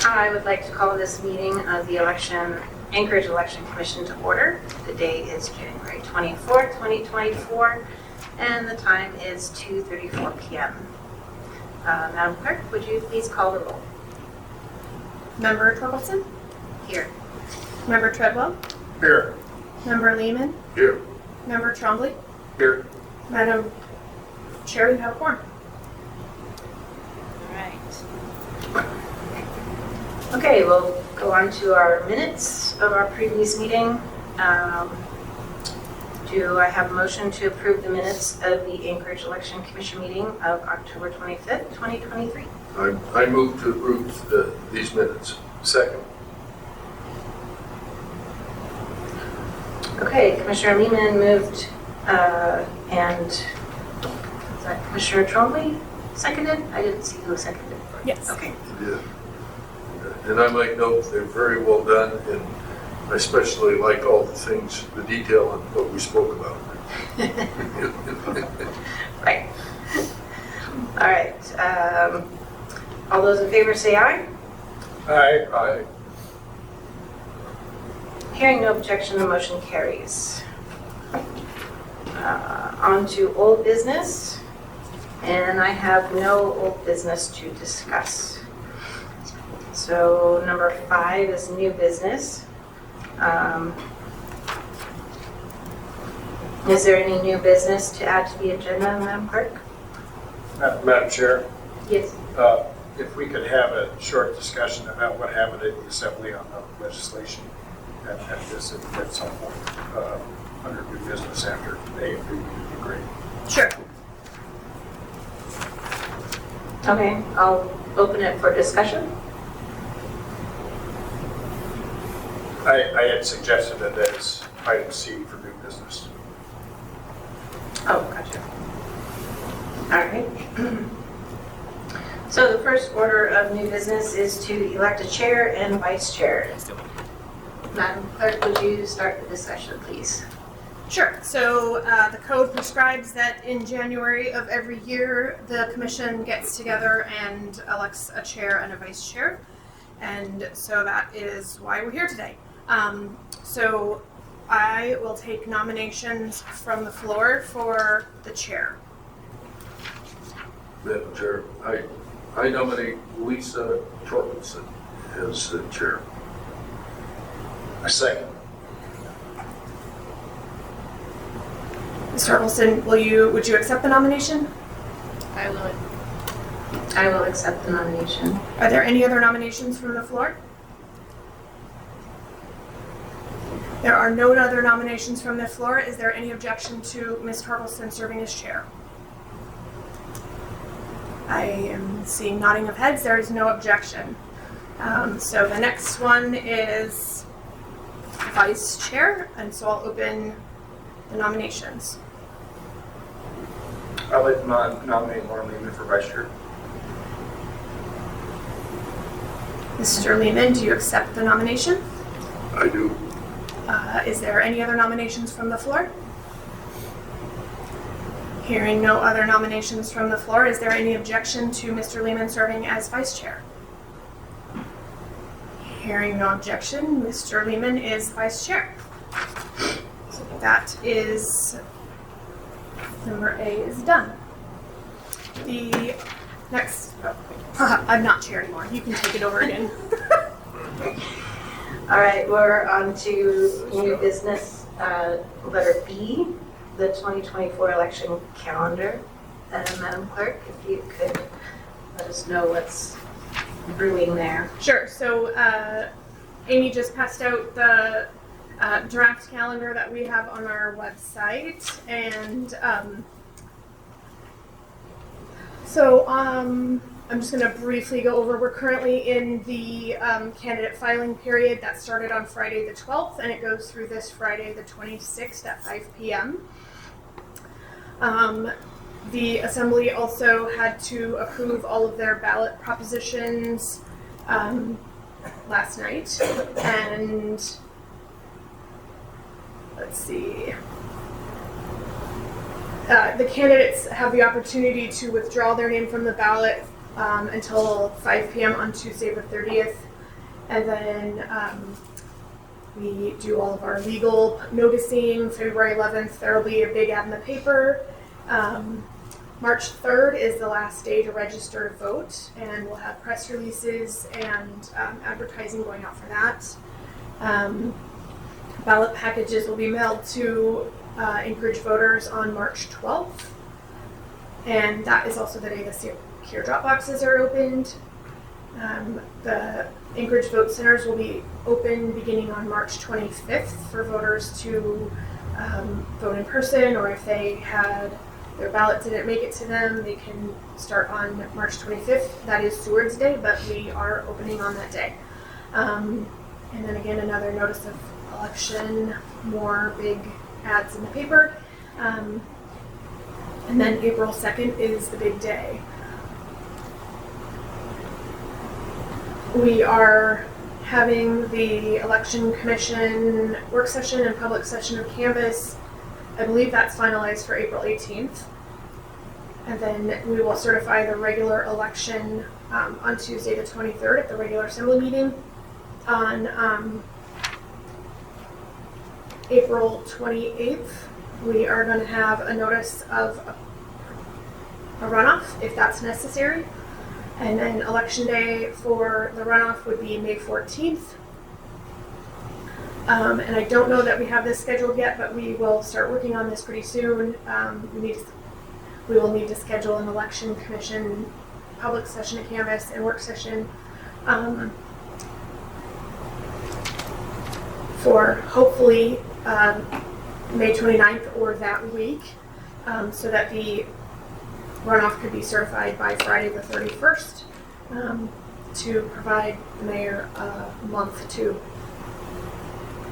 I would like to call this meeting of the Anchorage Election Commission to order. The day is January 24th, 2024, and the time is 2:34 p.m. Madam Clerk, would you please call the roll? Member Torkelson? Here. Member Treadwell? Here. Member Lehman? Here. Member Trombley? Here. Madam Chair, you have a quorum. All right. Okay, we'll go on to our minutes of our previous meeting. Do I have a motion to approve the minutes of the Anchorage Election Commission meeting of October 25th, 2023? I move to approve these minutes. Second. Okay, Commissioner Lehman moved, and is that Commissioner Trombley seconded? I didn't see who seconded. Yes. Okay. Yeah. And I might note they're very well done, and I especially like all the things, the detail on what we spoke about. Right. All right. All those in favor say aye. Aye. Aye. Hearing no objection, the motion carries. On to old business, and I have no old business to discuss. So number 5 is new business. Is there any new business to add to the agenda, Madam Clerk? Madam Chair, Yes. if we could have a short discussion about what happened at the Assembly on the legislation at this at some point under new business after A and B would be great. Sure. Okay, I'll open it for discussion. I had suggested that as item C for new business. Oh, gotcha. All right. So the first order of new business is to elect a chair and vice chair. Madam Clerk, would you start the discussion, please? Sure. So the code prescribes that in January of every year, the commission gets together and elects a chair and a vice chair. And so that is why we're here today. So I will take nominations from the floor for the chair. Madam Chair, I nominate Lisa Torkelson as the chair. A second. Ms. Torkelson, would you accept the nomination? I will accept the nomination. Are there any other nominations from the floor? There are no other nominations from the floor. Is there any objection to Ms. Torkelson serving as chair? I am seeing nodding of heads. There is no objection. So the next one is vice chair, and so I'll open the nominations. I'd like to nominate Lauren Lehman for vice chair. Mr. Lehman, do you accept the nomination? I do. Is there any other nominations from the floor? Hearing no other nominations from the floor, is there any objection to Mr. Lehman serving as vice chair? Hearing no objection, Mr. Lehman is vice chair. So that is, number A is done. The next, I'm not chair anymore. You can take it over again. All right, we're on to new business, letter B, the 2024 election calendar. Madam Clerk, if you could let us know what's brewing there. Sure. So Amy just passed out the draft calendar that we have on our website, and I'm just going to briefly go over. We're currently in the candidate filing period that started on Friday the 12th, and it goes through this Friday the 26th at 5 p.m. The Assembly also had to approve all of their ballot propositions last night, and let's see. The candidates have the opportunity to withdraw their name from the ballot until 5 p.m. on Tuesday the 30th. And then we do all of our legal noticing. February 11th, there will be a big ad in the paper. March 3rd is the last day to register to vote, and we'll have press releases and advertising going out for that. Ballot packages will be mailed to Anchorage voters on March 12th, and that is also the day the secure drop boxes are opened. The Anchorage Vote Centers will be open beginning on March 25th for voters to vote in person, or if they had their ballot didn't make it to them, they can start on March 25th. That is Seward's Day, but we are opening on that day. And then again, another notice of election, more big ads in the paper. And then April 2nd is the big day. We are having the Election Commission work session and public session of canvass. I believe that's finalized for April 18th. And then we will certify the regular election on Tuesday the 23rd at the regular assembly meeting. On April 28th, we are going to have a notice of a runoff if that's necessary. And then election day for the runoff would be May 14th. And I don't know that we have this scheduled yet, but we will start working on this pretty soon. We will need to schedule an election commission public session of canvass and work session for hopefully May 29th or that week, so that the runoff could be certified by Friday the 31st, to provide the mayor a month to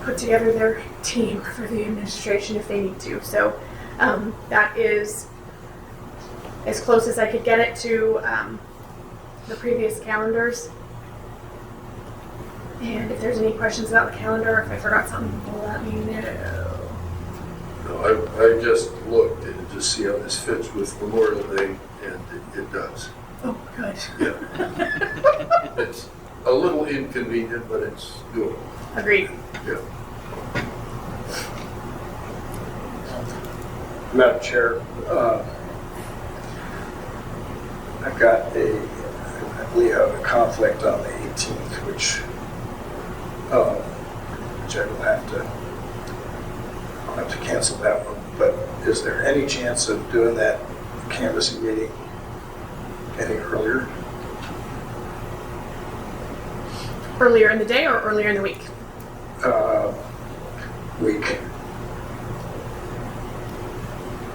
put together their team for the administration if they need to. So that is as close as I could get it to the previous calendars. And if there's any questions about the calendar, if I forgot something, let me know. No, I just looked and just see how this fits with Memorial Day, and it does. Oh, good. Yeah. It's a little inconvenient, but it's doable. Agreed. Yeah. Madam Chair, I've got I believe I have a conflict on the 18th, which I will I'll have to cancel that one. But is there any chance of doing that canvassing meeting any earlier? Earlier in the day or earlier in the week? Week.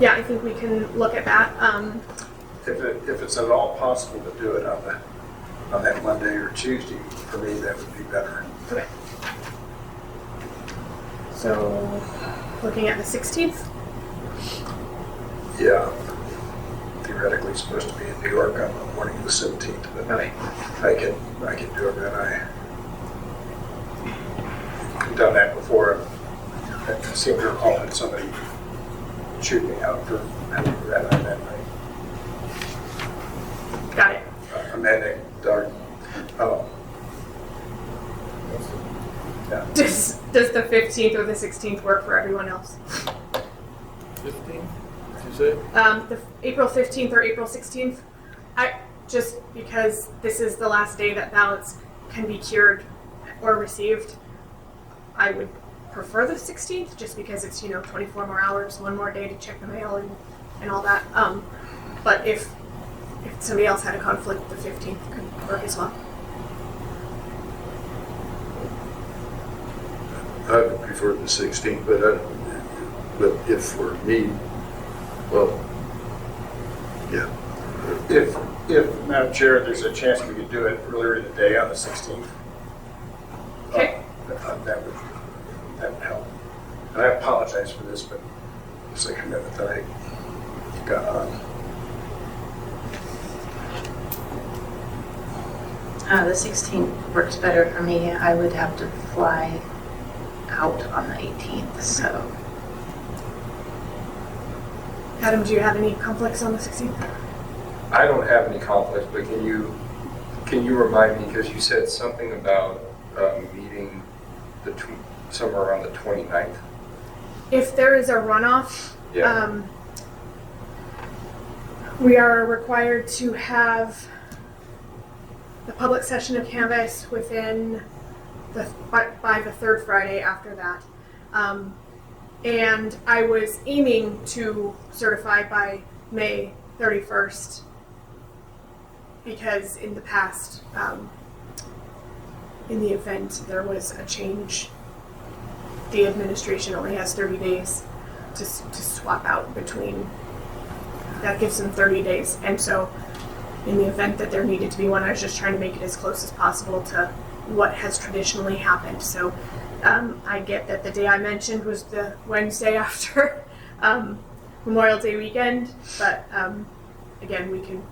Yeah, I think we can look at that. If it's at all possible to do it on that Monday or Tuesday, for me that would be better. Okay. So, looking at the 16th? Yeah. Theoretically supposed to be in New York on the morning of the 17th, but Okay. I can do it. And I've done that before. I seem to recall that somebody shoot me out for having read on that night. Got it. Amanda Darden. Yeah. Does the 15th or the 16th work for everyone else? 15, did you say? The April 15th or April 16th? Just because this is the last day that ballots can be cured or received, I would prefer the 16th, just because it's 24 more hours, one more day to check the mail and all that. But if somebody else had a conflict, the 15th could work as well. I would prefer the 16th, but if for me, well, yeah. If Madam Chair, there's a chance we could do it earlier in the day on the 16th. Okay. That would help. And I apologize for this, but it's a commitment that I got on. The 16th works better for me. I would have to fly out on the 18th, so. Adam, do you have any conflicts on the 16th? I don't have any conflicts, but can you remind me, because you said something about meeting somewhere around the 29th. If there is a runoff, Yeah. we are required to have the public session of canvas within by the third Friday after that. And I was aiming to certify by May 31st because in the past, in the event there was a change, the administration only has 30 days to swap out between. That gives them 30 days. And so in the event that there needed to be one, I was just trying to make it as close as possible to what has traditionally happened. So I get that the day I mentioned was the Wednesday after Memorial Day weekend, but again, we can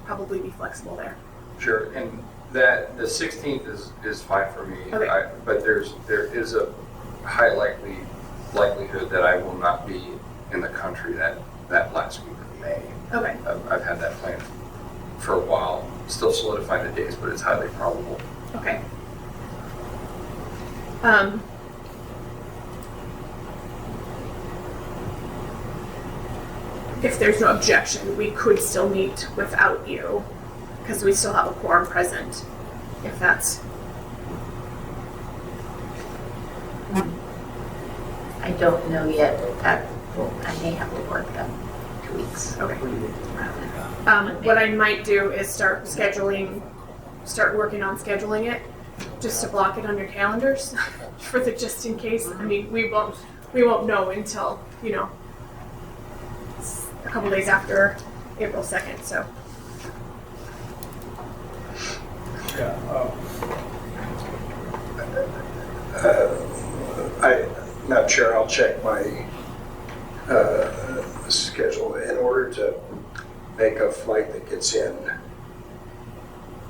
probably be flexible there. Sure, and that the 16th is fine for me. Okay. But there is a high likelihood that I will not be in the country that last week of May. Okay. I've had that planned for a while. Still solidifying the dates, but it's highly probable. Okay. If there's no objection, we could still meet without you, because we still have a quorum present, if that's... I don't know yet. That I may have to work that 2 weeks. Okay. What I might do is start working on scheduling it, just to block it on your calendars for the just in case. I mean, we won't know until, a couple days after April 2nd, so. Madam Chair, I'll check my schedule in order to make a flight that gets in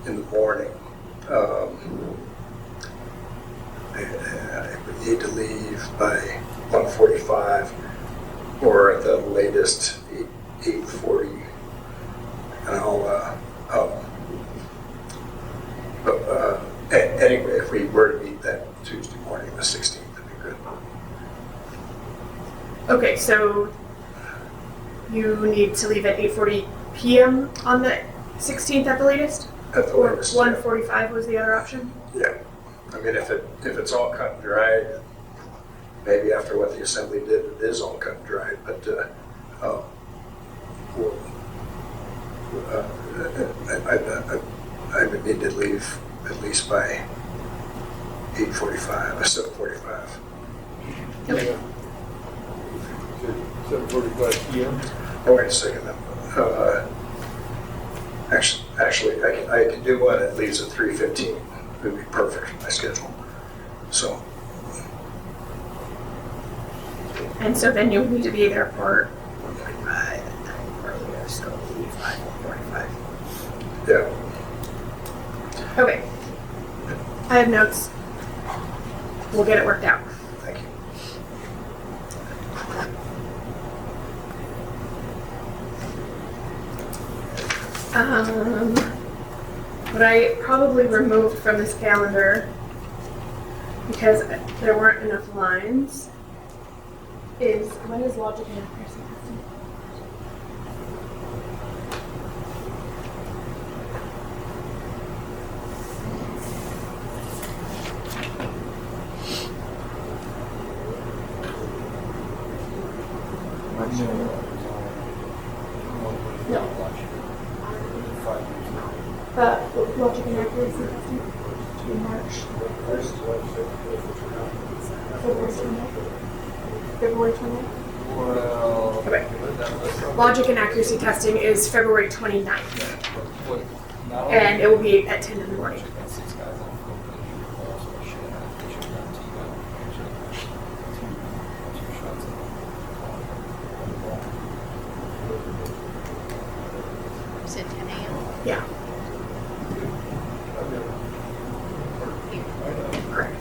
the morning. I would need to leave by 1:45 or at the latest 8:40. And anyway, if we were to meet that Tuesday morning, the 16th, that'd be good. Okay, so you need to leave at 8:40 p.m. on the 16th at the latest? At the Or latest. 1:45 was the other option? Yeah. I mean, if it's all cut and dried, maybe after what the assembly did, it is all cut and dried, but I would need to leave at least by 8:45 or 7:45. Okay. 7:45 p.m. Oh, wait a second. Actually, I can do one that leaves at 3:15. It would be perfect for my schedule. So, And so then you'll need to be there for 5 earlier, so leave 5:45. yeah. Okay. I have notes. We'll get it worked out. Thank you. What I probably removed from this calendar because there weren't enough lines is when is logic and accuracy testing? Logic and accuracy testing in March. February 20th? Well, Okay. Logic and accuracy testing is February 29th, and it will be at 10 in the morning. You said 10 a.m. Yeah. Correct.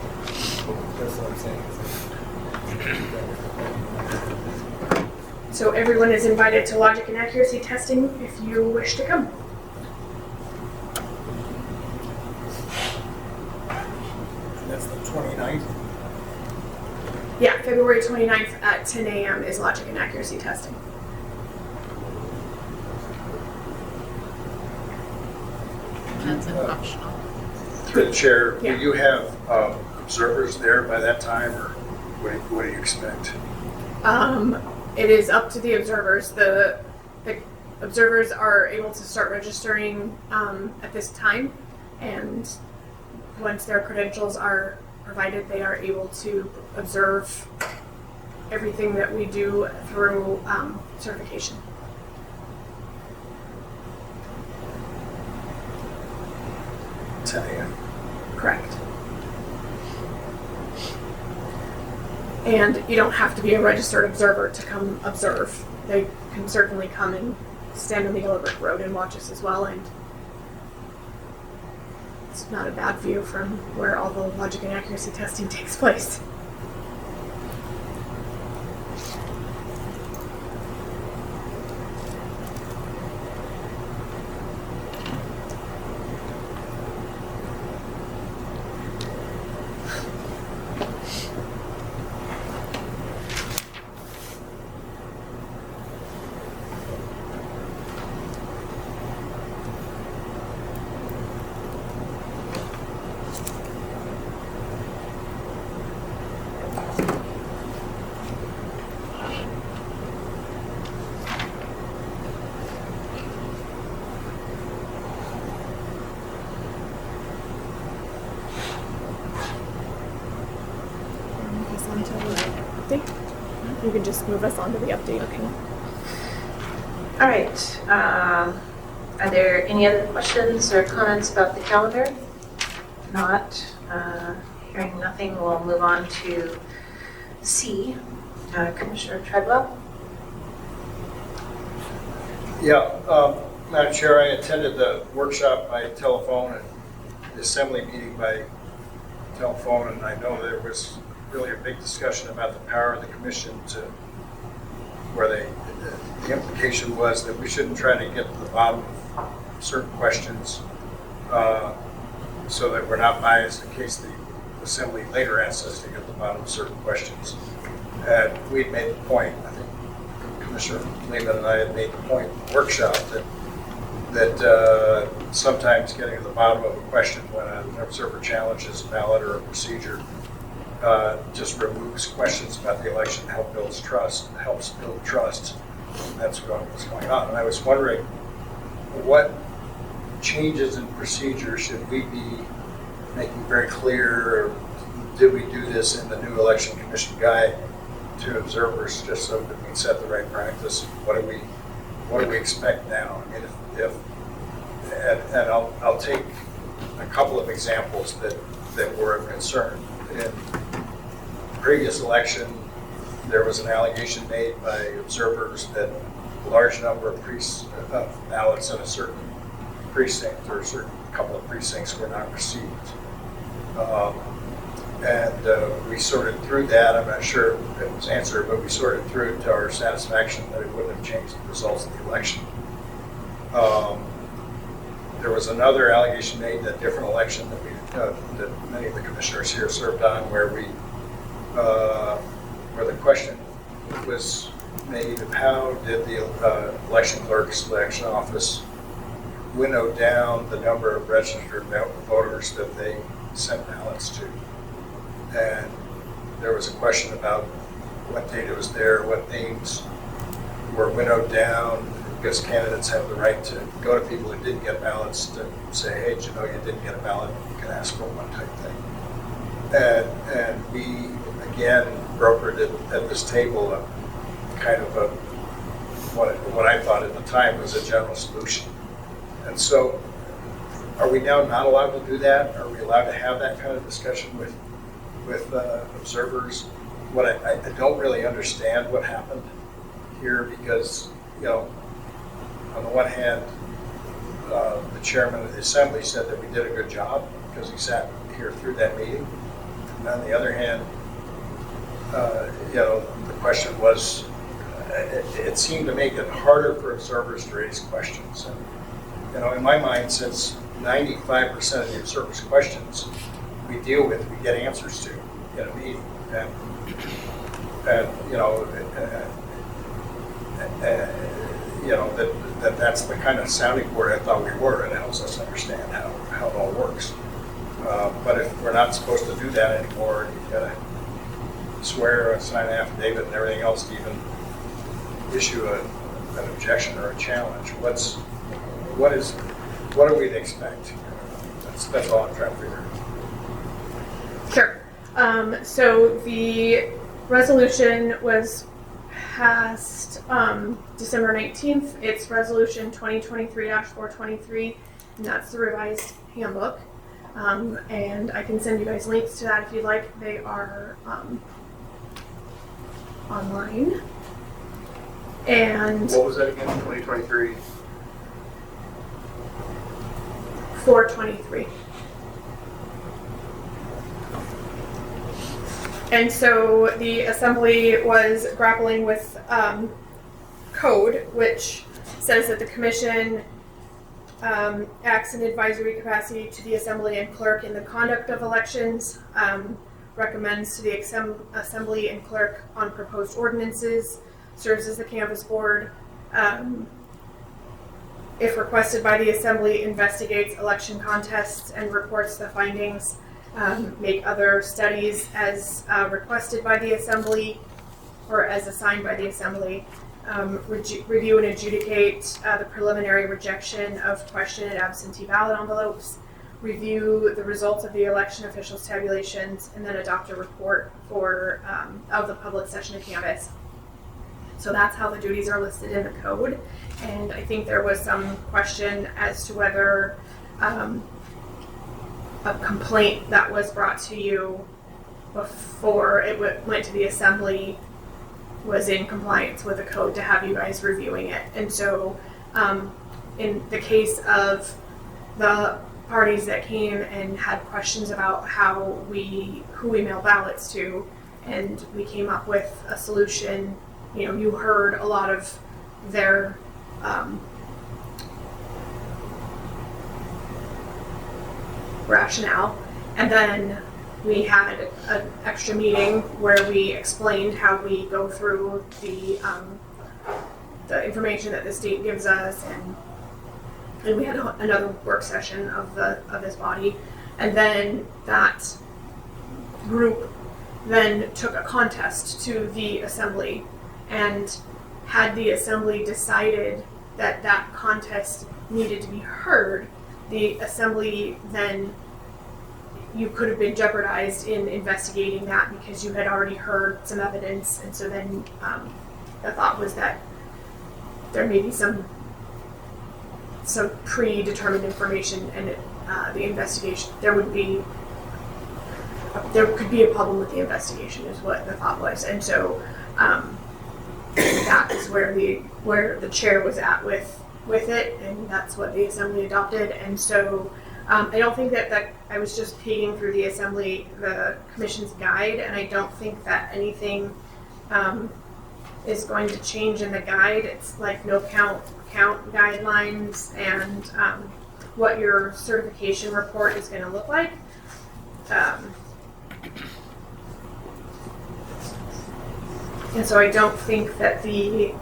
That's what I'm saying. So everyone is invited to logic and accuracy testing if you wish to come. 29th? Yeah, February 29th at 10 a.m. is logic and accuracy testing. That's an optional. Through the chair, Yeah. will you have observers there by that time, or what do you expect? It is up to the observers. The observers are able to start registering at this time, and once their credentials are provided, they are able to observe everything that we do through certification. Ten a.m. Correct. And you don't have to be a registered observer to come observe. They can certainly come and stand on the Yellow Brick Road and watch us as well, and it's not a bad view from where all the logic and accuracy testing takes place. You can just move us on to the update. Okay. All right. Are there any other questions or comments about the calendar? Not. Hearing nothing, we'll move on to C. Commissioner Treadwell. Yeah, Madam Chair, I attended the workshop by telephone and the assembly meeting by telephone, and I know there was really a big discussion about the power of the commission to, where the implication was that we shouldn't try to get to the bottom of certain questions so that we're not biased in case the assembly later asks us to get to the bottom of certain questions. And we'd made the point, I think Commissioner Lehman and I had made the point in the workshop that sometimes getting to the bottom of a question when an observer challenges a ballot or a procedure just removes questions about the election, helps build trust. And that's what's going on. And I was wondering, what changes in procedure should we be making very clear? Or did we do this in the new election commission guide to observers, just so that we set the right practice? What do we expect now? I mean, and I'll take a couple of examples that were of concern. In previous election, there was an allegation made by observers that a large number of ballots in a certain precinct or a certain couple of precincts were not received. And we sorted through that. I'm not sure it was answered, but we sorted through it to our satisfaction that it wouldn't have changed the results of the election. There was another allegation made in a different election that many of the commissioners here served on, where the question was made of how did the election clerk's election office winnow down the number of registered voters that they sent ballots to. And there was a question about what data was there, what names were winnowed down, because candidates have the right to go to people who didn't get ballots to say, hey, did you know you didn't get a ballot? You can ask for one type thing. And we, again, brokered at this table a kind of what I thought at the time was a general solution. And so are we now not allowed to do that? Are we allowed to have that kind of discussion with observers? What I don't really understand what happened here, because, you know, on the one hand, the chairman of the assembly said that we did a good job because he sat here through that meeting. And on the other hand, you know, the question was, it seemed to make it harder for observers to raise questions. And, you know, in my mind, since 95% of the observers' questions we deal with, we get answers to in a meeting. And that's the kind of sounding board I thought we were. It helps us understand how it all works. But if we're not supposed to do that anymore, you've got to swear and sign an affidavit and everything else to even issue an objection or a challenge. What are we to expect? That's all I'm trying to figure out. Sure. So the resolution was passed December 19th. It's resolution 2023-423, and that's the revised handbook. And I can send you guys links to that if you'd like. They are online. And What was that again, 2023? 423. And so the assembly was grappling with code, which says that the commission acts in advisory capacity to the assembly and clerk in the conduct of elections, recommends to the assembly and clerk on proposed ordinances, serves as the canvass board, if requested by the assembly, investigates election contests and reports the findings, make other studies as requested by the assembly or as assigned by the assembly, review and adjudicate the preliminary rejection of question and absentee ballot envelopes, review the results of the election officials' tabulations, and then adopt a report of the public session of canvass. So that's how the duties are listed in the code. And I think there was some question as to whether a complaint that was brought to you before it went to the assembly was in compliance with the code to have you guys reviewing it. And so in the case of the parties that came and had questions about who we mail ballots to, and we came up with a solution, you heard a lot of their rationale, and then we had an extra meeting where we explained how we go through the information that the state gives us, and we had another work session of this body, and then that group then took a contest to the assembly, and had the assembly decided that that contest needed to be heard, the assembly then, you could have been jeopardized in investigating that because you had already heard some evidence. And so then the thought was that there may be some predetermined information, and the investigation, there could be a problem with the investigation is what the thought was. And so that is where the chair was at with it, and that's what the assembly adopted. And so I don't think that I was just peeking through the commission's guide, and I don't think that anything is going to change in the guide. It's like no count guidelines, and what your certification report is going to look like. And so I don't think that the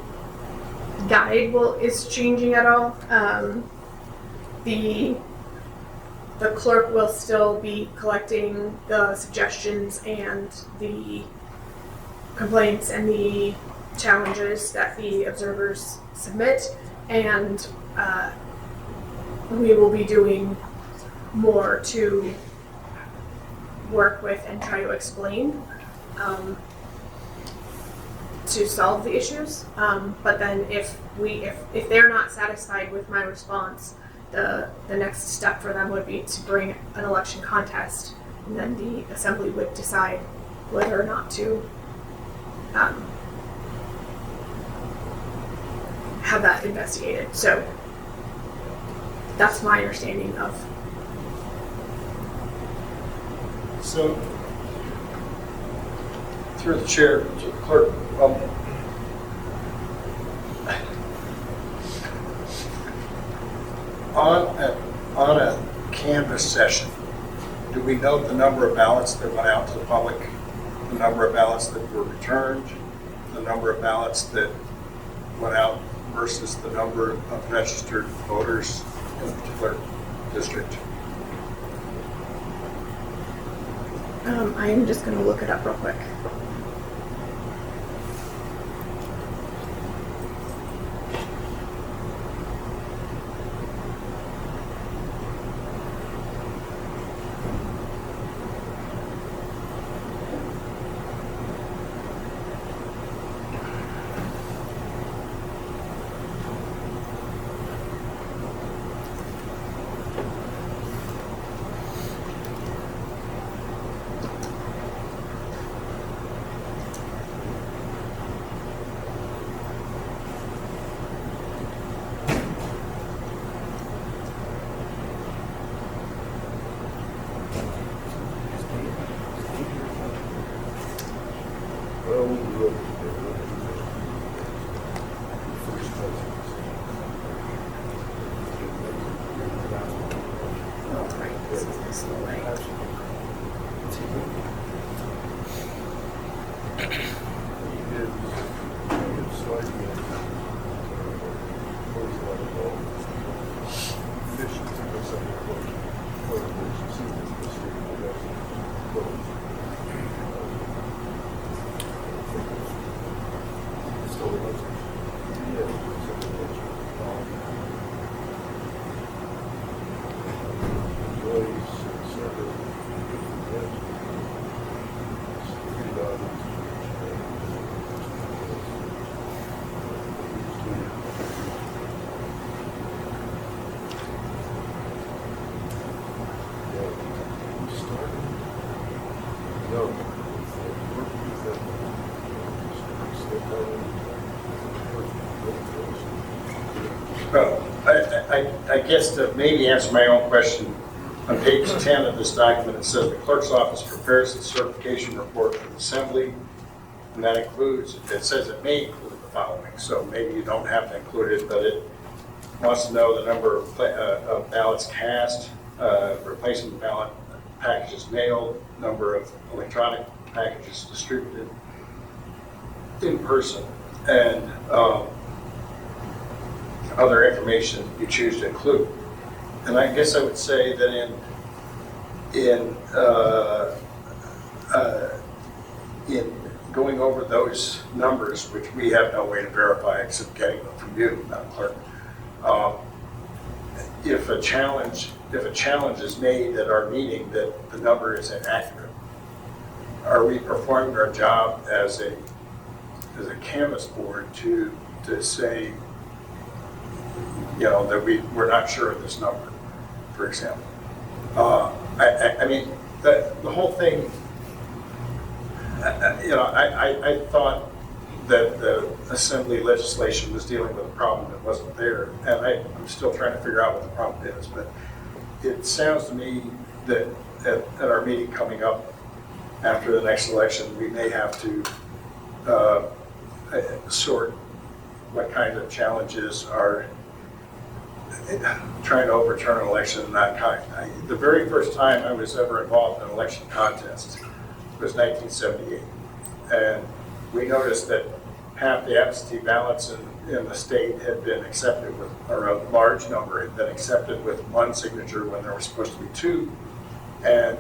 guide is changing at all. The clerk will still be collecting the suggestions and the complaints and the challenges that the observers submit, and we will be doing more to work with and try to explain to solve the issues. But then if they're not satisfied with my response, the next step for them would be to bring an election contest, and then the assembly would decide whether or not to have that investigated. So that's my understanding of. So, through the chair, to the clerk, on a canvas session, do we note the number of ballots that went out to the public, the number of ballots that were returned, the number of ballots that went out versus the number of registered voters in a particular district? I'm just going to look it up real quick. Well, we'll do it. Oh, right, this is this way. Well, I guess to maybe answer my own question, on page 10 of this document, it says the clerk's office prepares the certification report for the assembly, and that includes, it says it may include the following, so maybe you don't have to include it, but it wants to know the number of ballots cast, replacement ballot packages mailed, number of electronic packages distributed in person, and other information you choose to include. And I guess I would say that in going over those numbers, which we have no way to verify except getting them from you, Madam Clerk, if a challenge is made at our meeting that the number is inaccurate, are we performing our job as a canvas board to say, you know, that we're not sure of this number, for example? I mean, the whole thing, you know, I thought that the assembly legislation was dealing with a problem that wasn't there, and I'm still trying to figure out what the problem is, but it sounds to me that at our meeting coming up after the next election, we may have to sort what kind of challenges are trying to overturn an election and that kind. The very first time I was ever involved in an election contest was 1978. And we noticed that half the absentee ballots in the state had been accepted with, or a large number had been accepted with one signature when there were supposed to be two. And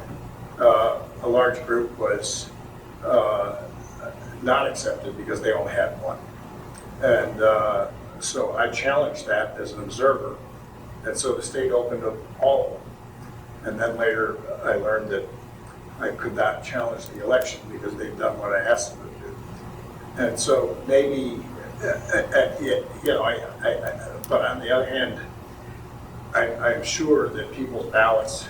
a large group was not accepted because they only had one. And so I challenged that as an observer. And so the state opened up all of them. And then later I learned that I could not challenge the election because they'd done what I asked them to do. And so maybe, you know, but on the other hand, I'm sure that people's ballots,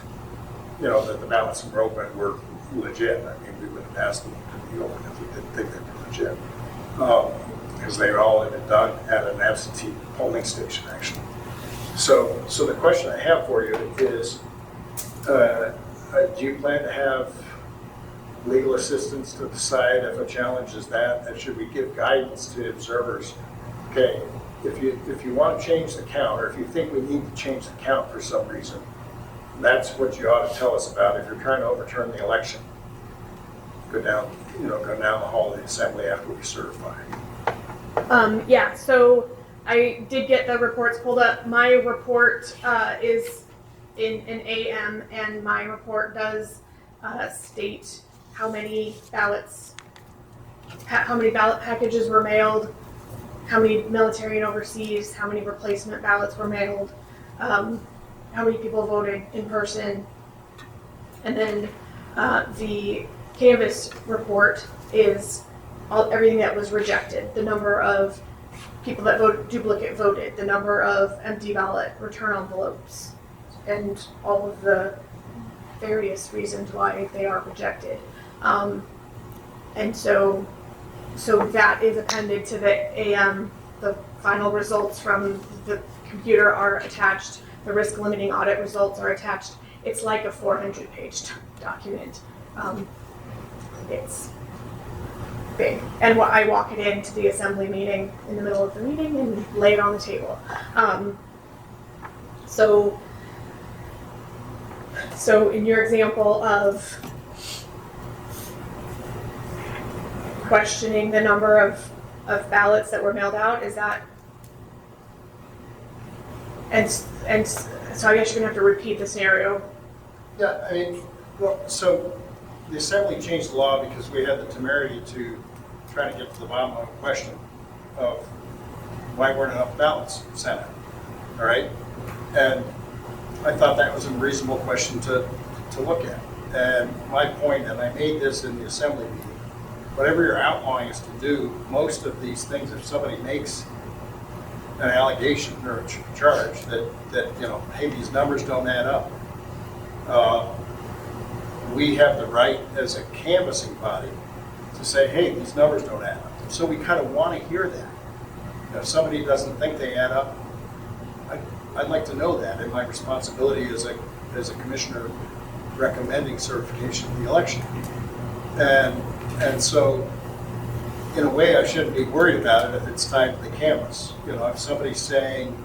you know, that the ballots that were open were legit. I mean, we would have asked them to be open if we didn't think they were legit. Because they all had been done at an absentee polling station, actually. So the question I have for you is, do you plan to have legal assistance to decide if a challenge is that? And should we give guidance to observers? Okay, if you want to change the count, or if you think we need to change the count for some reason, that's what you ought to tell us about. If you're trying to overturn the election, go down the hall of the assembly after we certify. Yeah, so I did get the reports pulled up. My report is in an AM, and my report does state how many ballot packages were mailed, how many military and overseas, how many replacement ballots were mailed, how many people voted in person, and then the canvas report is everything that was rejected, the number of people that duplicate voted, the number of empty ballot return envelopes, and all of the various reasons why they are rejected. And so that is appended to the AM. The final results from the computer are attached. The risk limiting audit results are attached. It's like a 400-page document. It's big. And I walk it into the assembly meeting in the middle of the meeting and lay it on the table. So in your example of questioning the number of ballots that were mailed out, is that, and so I guess you're gonna have to repeat the scenario. Yeah, I mean, well, so the assembly changed the law because we had the temerity to try to get to the bottom of a question of why weren't enough ballots sent out, all right? And I thought that was a reasonable question to look at. And my point, and I made this in the assembly meeting, whatever you're outlawing is to do, most of these things, if somebody makes an allegation or a charge that hey, these numbers don't add up, we have the right as a canvassing body to say, hey, these numbers don't add up. So we kind of want to hear that. If somebody doesn't think they add up, I'd like to know that, and my responsibility as a commissioner recommending certification of the election. And so, in a way, I shouldn't be worried about it if it's tied to the canvas. If somebody's saying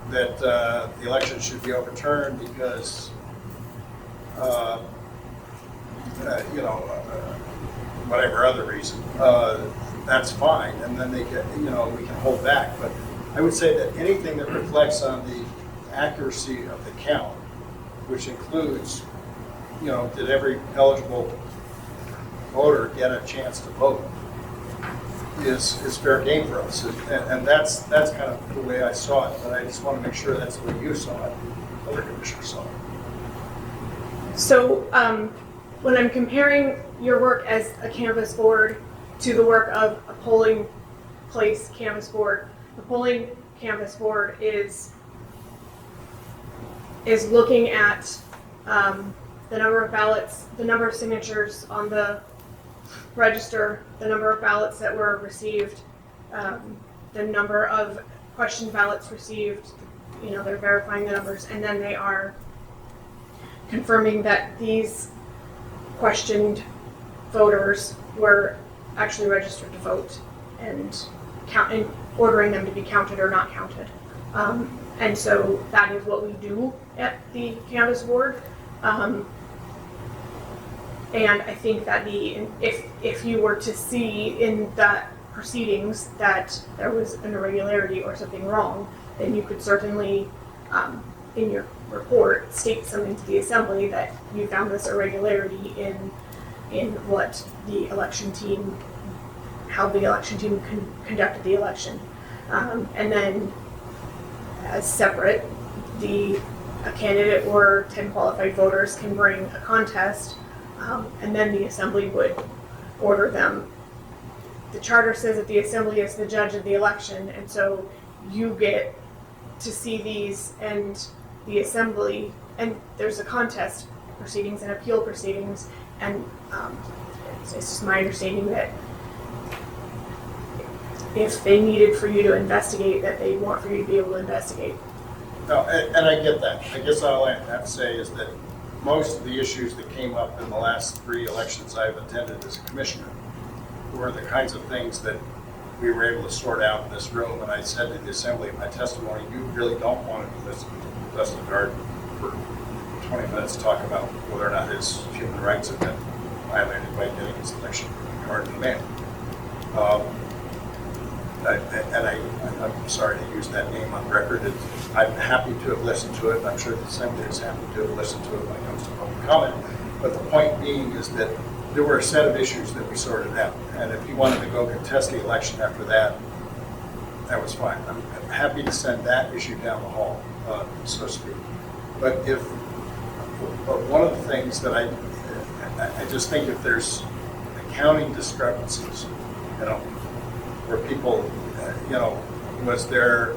that the election should be overturned because, whatever other reason, that's fine, and then we can hold back. But I would say that anything that reflects on the accuracy of the count, which includes, did every eligible voter get a chance to vote, is fair game for us. And that's kind of the way I saw it, but I just want to make sure that's the way you saw it, other commissioners saw it. So when I'm comparing your work as a canvas board to the work of a polling place canvas board, the polling canvas board is looking at the number of ballots, the number of signatures on the register, the number of ballots that were received, the number of question ballots received. They're verifying the numbers, and then they are confirming that these questioned voters were actually registered to vote, and ordering them to be counted or not counted. And so that is what we do at the canvas board. And I think that if you were to see in that proceedings that there was an irregularity or something wrong, then you could certainly, in your report, state something to the assembly that you found this irregularity in what the election team, how the election team conducted the election. And then as separate, a candidate or 10 qualified voters can bring a contest, and then the assembly would order them. The charter says that the assembly is the judge of the election, and so you get to see these, and the assembly, and there's a contest proceedings and appeal proceedings, and it's just my understanding that if they needed for you to investigate, that they want for you to be able to investigate. No, and I get that. I guess all I have to say is that most of the issues that came up in the last 3 elections I've attended as a commissioner were the kinds of things that we were able to sort out in this room. And I said to the assembly in my testimony, you really don't want to do this in Dustin Garden for 20 minutes to talk about whether or not his human rights have been violated by getting his election card in the mail. I'm sorry to use that name on record. I'm happy to have listened to it. I'm sure the Assembly is happy to have listened to it when it comes to public comment. But the point being is that there were a set of issues that we sorted out. And if he wanted to go contest the election after that, that was fine. I'm happy to send that issue down the hall, so to speak. But one of the things that I just think if there's accounting discrepancies, where people, was there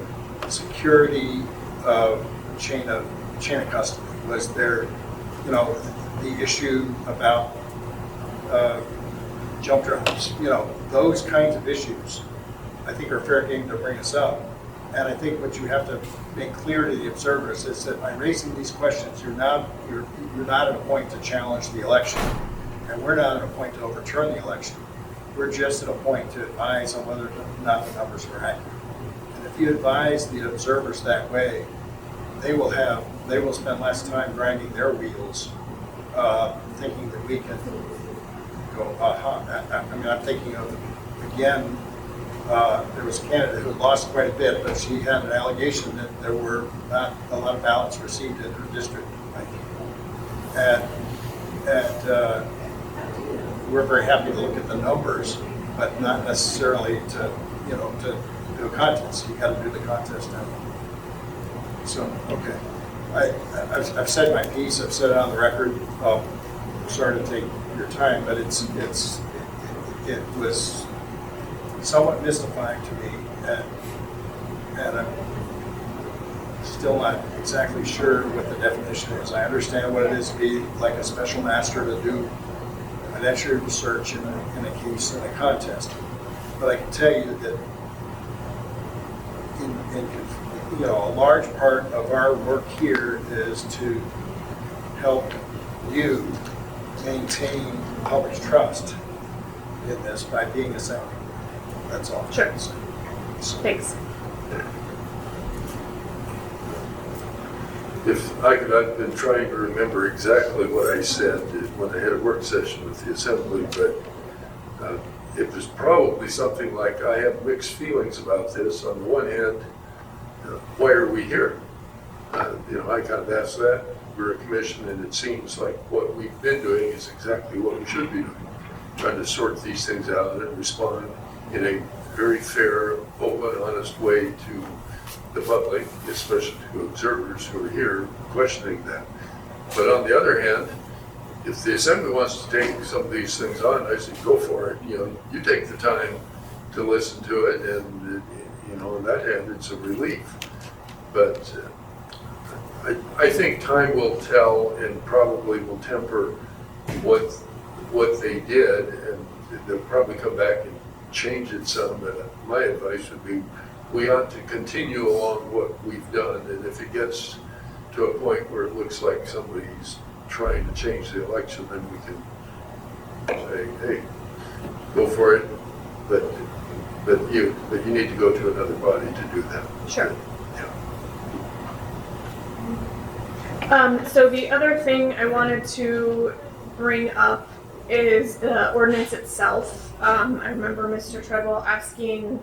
security of chain of custody? Was there, the issue about jump drives? Those kinds of issues, I think are fair game to bring us up. And I think what you have to make clear to the observers is that by raising these questions, you're not at a point to challenge the election, and we're not at a point to overturn the election. We're just at a point to advise on whether or not the numbers were accurate. And if you advise the observers that way, they will spend less time grinding their wheels, thinking that we can go, I'm thinking of, again, there was a candidate who lost quite a bit, but she had an allegation that there were not a lot of ballots received in her district by people. And we're very happy to look at the numbers, but not necessarily to do a contest. You got to do the contest now. So, okay. I've said my piece. I've said it on the record. Sorry to take your time, but it was somewhat mystifying to me, and I'm still not exactly sure what the definition is. I understand what it is to be like a special master to do evidentiary research in a case, in a contest, but I can tell you that a large part of our work here is to help you maintain public trust in this by being a sound. That's all. Sure. So, Thanks. If I could, I've been trying to remember exactly what I said when I had a work session with the Assembly, but it was probably something like, I have mixed feelings about this. On the one hand, why are we here? I kind of asked that. We're a commission, and it seems like what we've been doing is exactly what we should be doing, trying to sort these things out and respond in a very fair, open, honest way to the public, especially to observers who are here questioning that. But on the other hand, if the Assembly wants to take some of these things on, I say go for it. You take the time to listen to it, and on that hand, it's a relief. But I think time will tell, and probably will temper what they did, and they'll probably come back and change it some. But my advice would be, we ought to continue along what we've done, and if it gets to a point where it looks like somebody's trying to change the election, then we can say, hey, go for it, but you need to go to another body to do that. Sure. Yeah. So the other thing I wanted to bring up is the ordinance itself. I remember Mr. Treble asking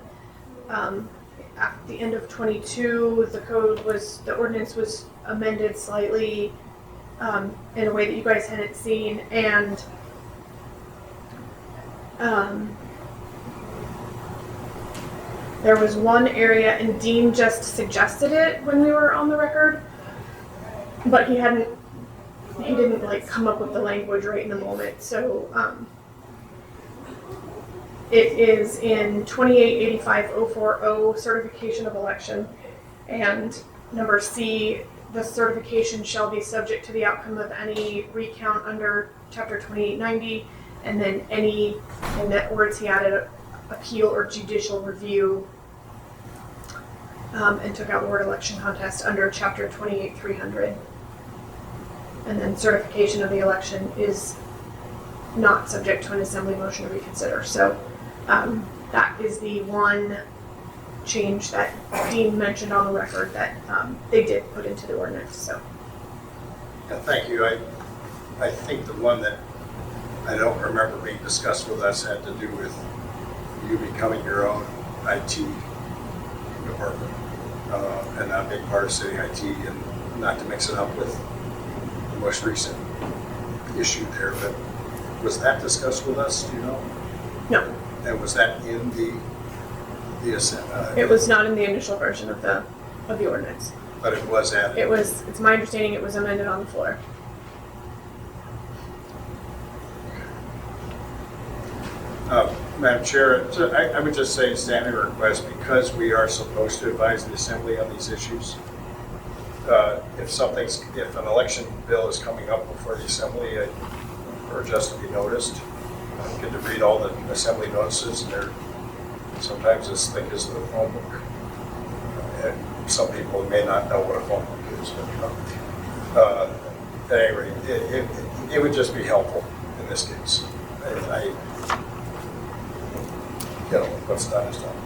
at the end of 22, the ordinance was amended slightly in a way that you guys hadn't seen, and there was one area, and Dean just suggested it when we were on the record, but he didn't like come up with the language right in the moment. So it is in 2885-040 certification of election, and number C, the certification shall be subject to the outcome of any recount under chapter 2890, and then any, in that words he added, appeal or judicial review, and took out the word election contest under chapter 28300. And then certification of the election is not subject to an assembly motion to reconsider. So that is the one change that Dean mentioned on the record that they did put into the ordinance. So Yeah, thank you. I think the one that I don't remember being discussed with us had to do with you becoming your own IT department and not being part of city IT, and not to mix it up with the most recent issue there. But was that discussed with us? Do you know? No, And was that in the assent? it was not in the initial version of the ordinance. But it was added. It's my understanding it was amended on the floor. Madam Chair, I would just say standing request, because we are supposed to advise the Assembly on these issues. If an election bill is coming up before the Assembly, or just to be noticed, I get to read all the Assembly notices, and they're sometimes as thick as the phone book. And some people may not know what a phone book is, but at any rate, it would just be helpful in this case. What's done is done.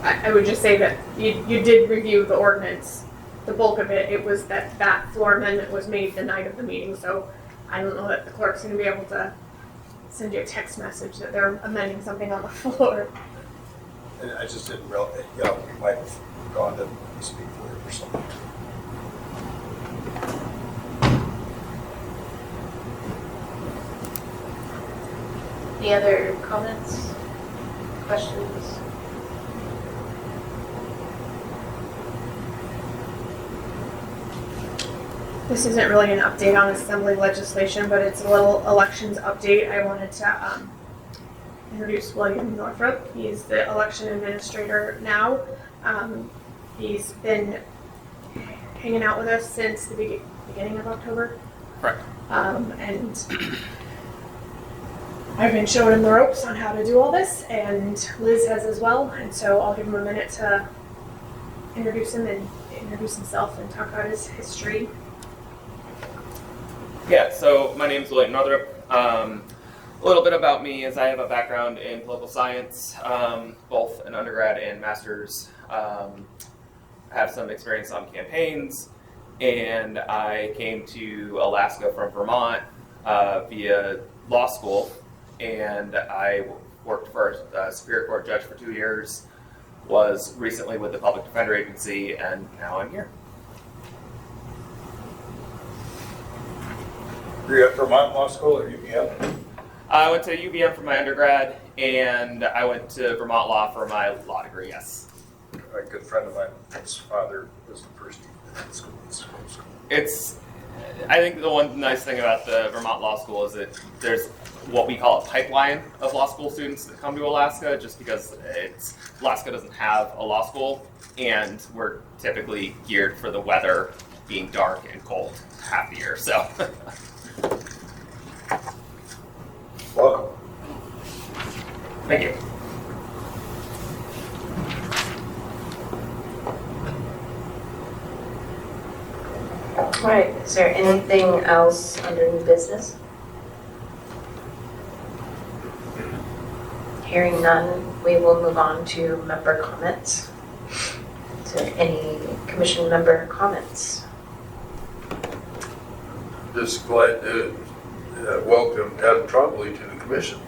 I would just say that you did review the ordinance, the bulk of it. It was that floor amendment was made the night of the meeting, so I don't know that the clerk's gonna be able to send you a text message that they're amending something on the floor. And I just didn't realize, we might have gone to speak for it or something. Any other comments, questions? This isn't really an update on assembly legislation, but it's a little elections update. I wanted to introduce William Northrup. He's the election administrator now. He's been hanging out with us since the beginning of October. Correct. And I've been showing him the ropes on how to do all this, and Liz has as well. And so I'll give him a minute to introduce him and introduce himself and talk about his history. Yeah, so my name is William Northrup. A little bit about me is I have a background in political science, both an undergrad and master's. I have some experience on campaigns, and I came to Alaska from Vermont via law school, and I worked for a Superior Court judge for 2 years, was recently with the Public Defender Agency, and now I'm here. Were you at Vermont Law School or UVM? I went to UVM for my undergrad, and I went to Vermont Law for my law degree, yes. A good friend of mine, his father was the first dean at school. I think the one nice thing about the Vermont Law School is that there's what we call a pipeline of law school students that come to Alaska, just because Alaska doesn't have a law school, and we're typically geared for the weather being dark and cold half the year, so. Welcome. Thank you. All right, is there anything else under new business? Hearing none, we will move on to member comments. So any commission member comments? Just glad to welcome Adam Trombley to the commission.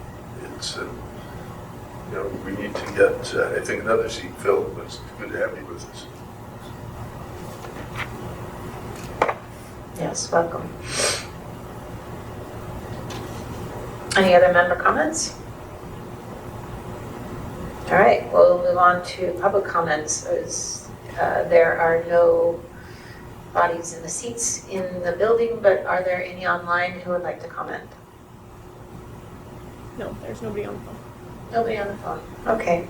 It's, we need to get, I think, another seat filled, but it's good to have you with us. Yes, welcome. Any other member comments? All right, we'll move on to public comments. There are no bodies in the seats in the building, but are there any online who would like to comment? No, there's nobody on the phone. Nobody on the phone. Okay.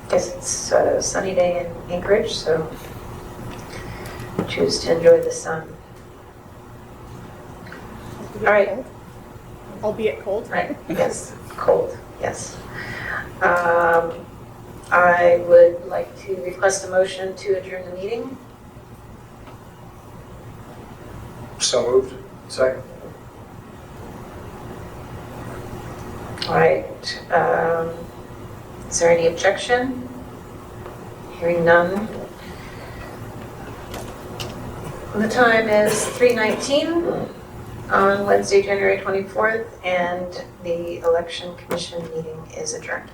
Guess it's a sunny day in Anchorage, so choose to enjoy the sun. All right. Albeit cold. Right, yes, cold, yes. I would like to request a motion to adjourn the meeting. So moved. Second. All right, is there any objection? Hearing none, The time is 3:19 on Wednesday, January 24th, and the Election Commission meeting is adjourned.